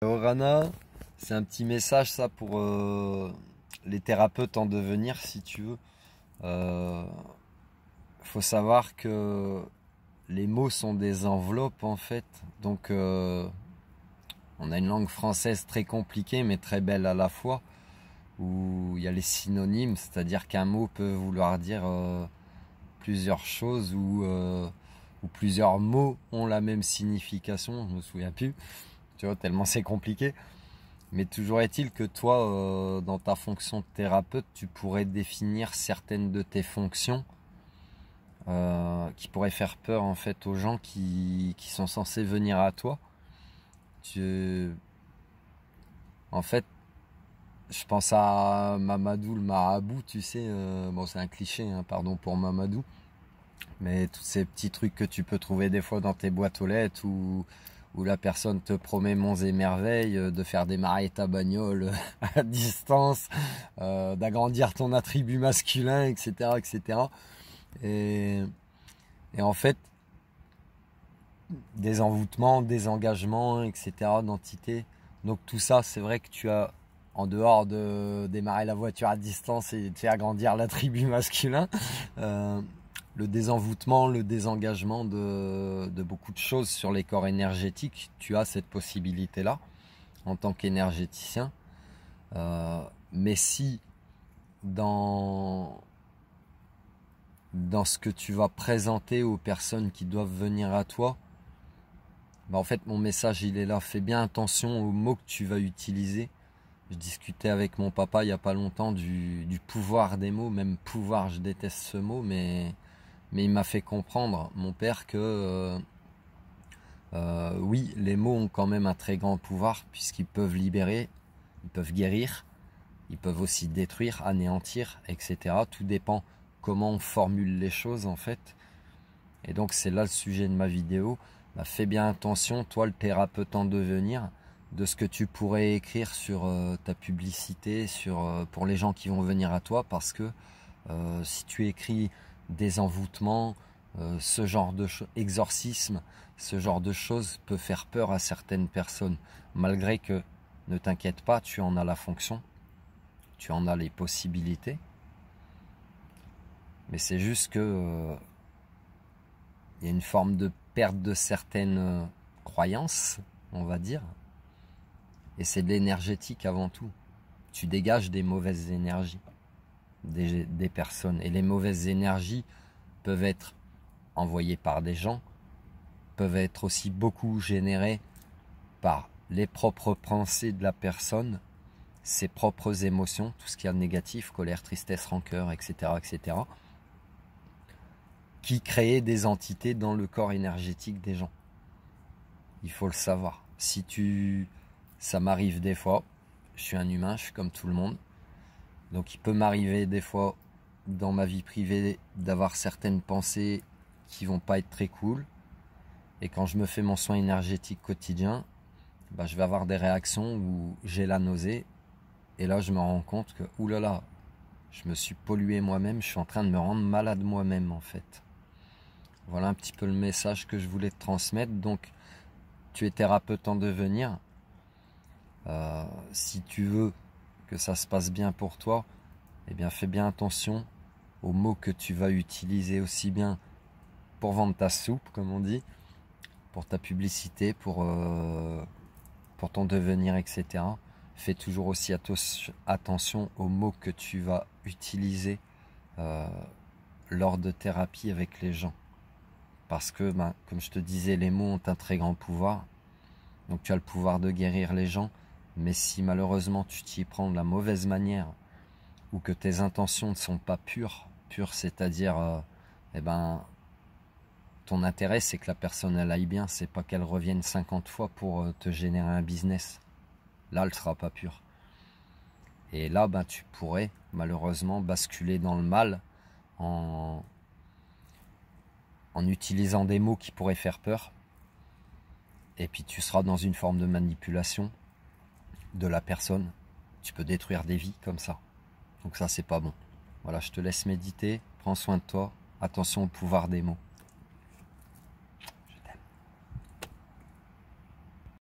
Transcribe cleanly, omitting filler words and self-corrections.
Rana, c'est un petit message ça pour les thérapeutes en devenir si tu veux. Faut savoir que les mots sont des enveloppes en fait. Donc on a une langue française très compliquée mais très belle à la fois. Où il y a les synonymes, c'est-à-dire qu'un mot peut vouloir dire plusieurs choses ou plusieurs mots ont la même signification, je me souviens plus. Tu vois, tellement c'est compliqué. Mais toujours est-il que toi, dans ta fonction de thérapeute, tu pourrais définir certaines de tes fonctions qui pourraient faire peur en fait aux gens qui sont censés venir à toi. En fait, je pense à Mamadou le marabout, tu sais, bon c'est un cliché, hein, pardon pour Mamadou, mais tous ces petits trucs que tu peux trouver des fois dans tes boîtes aux lettres où la personne te promet monts et merveilles, de faire démarrer ta bagnole à distance, d'agrandir ton attribut masculin, etc. etc. Et, et en fait, des envoûtements, des engagements, etc. d'entités. Donc tout ça, c'est vrai que tu as, en dehors de démarrer la voiture à distance et de faire agrandir l'attribut masculin, le désenvoûtement, le désengagement de beaucoup de choses sur les corps énergétiques, tu as cette possibilité-là en tant qu'énergéticien. Mais si dans ce que tu vas présenter aux personnes qui doivent venir à toi, en fait mon message il est là, fais bien attention aux mots que tu vas utiliser. Je discutais avec mon papa il n'y a pas longtemps du pouvoir des mots, même pouvoir, je déteste ce mot, mais il m'a fait comprendre, mon père, que oui, les mots ont quand même un très grand pouvoir, puisqu'ils peuvent libérer, ils peuvent guérir, ils peuvent aussi détruire, anéantir, etc. Tout dépend comment on formule les choses, en fait. Et donc, c'est là le sujet de ma vidéo. Fais bien attention, toi, le thérapeute en devenir, de ce que tu pourrais écrire sur ta publicité, pour les gens qui vont venir à toi, parce que si tu écris des envoûtements, ce genre de exorcisme, ce genre de choses peut faire peur à certaines personnes, malgré que, ne t'inquiète pas, tu en as la fonction, tu en as les possibilités, mais c'est juste que y a une forme de perte de certaines croyances, on va dire, et c'est de l'énergétique avant tout. Tu dégages des mauvaises énergies des personnes, et les mauvaises énergies peuvent être envoyées par des gens, peuvent être aussi beaucoup générées par les propres pensées de la personne, ses propres émotions, tout ce qu'il y a de négatif, colère, tristesse, rancœur, etc., etc., qui créent des entités dans le corps énergétique des gens. Il faut le savoir. Ça m'arrive des fois, je suis un humain, je suis comme tout le monde, donc il peut m'arriver des fois dans ma vie privée d'avoir certaines pensées qui vont pas être très cool, et quand je me fais mon soin énergétique quotidien, je vais avoir des réactions où j'ai la nausée, et là je me rends compte que oulala, je me suis pollué moi-même, je suis en train de me rendre malade moi-même en fait. Voilà un petit peu le message que je voulais te transmettre. Donc tu es thérapeute en devenir, si tu veux que ça se passe bien pour toi, eh bien fais bien attention aux mots que tu vas utiliser, aussi bien pour vendre ta soupe, comme on dit, pour ta publicité, pour ton devenir, etc. Fais toujours aussi attention aux mots que tu vas utiliser lors de thérapie avec les gens. Parce que, comme je te disais, les mots ont un très grand pouvoir. Donc tu as le pouvoir de guérir les gens, mais si malheureusement tu t'y prends de la mauvaise manière, ou que tes intentions ne sont pas pures, c'est-à-dire, ton intérêt c'est que la personne elle aille bien, c'est pas qu'elle revienne 50 fois pour te générer un business. Là, elle sera pas pure. Et là, tu pourrais malheureusement basculer dans le mal en utilisant des mots qui pourraient faire peur. Et puis tu seras dans une forme de manipulation de la personne. Tu peux détruire des vies comme ça. Donc ça, c'est pas bon. Voilà, je te laisse méditer. Prends soin de toi. Attention au pouvoir des mots.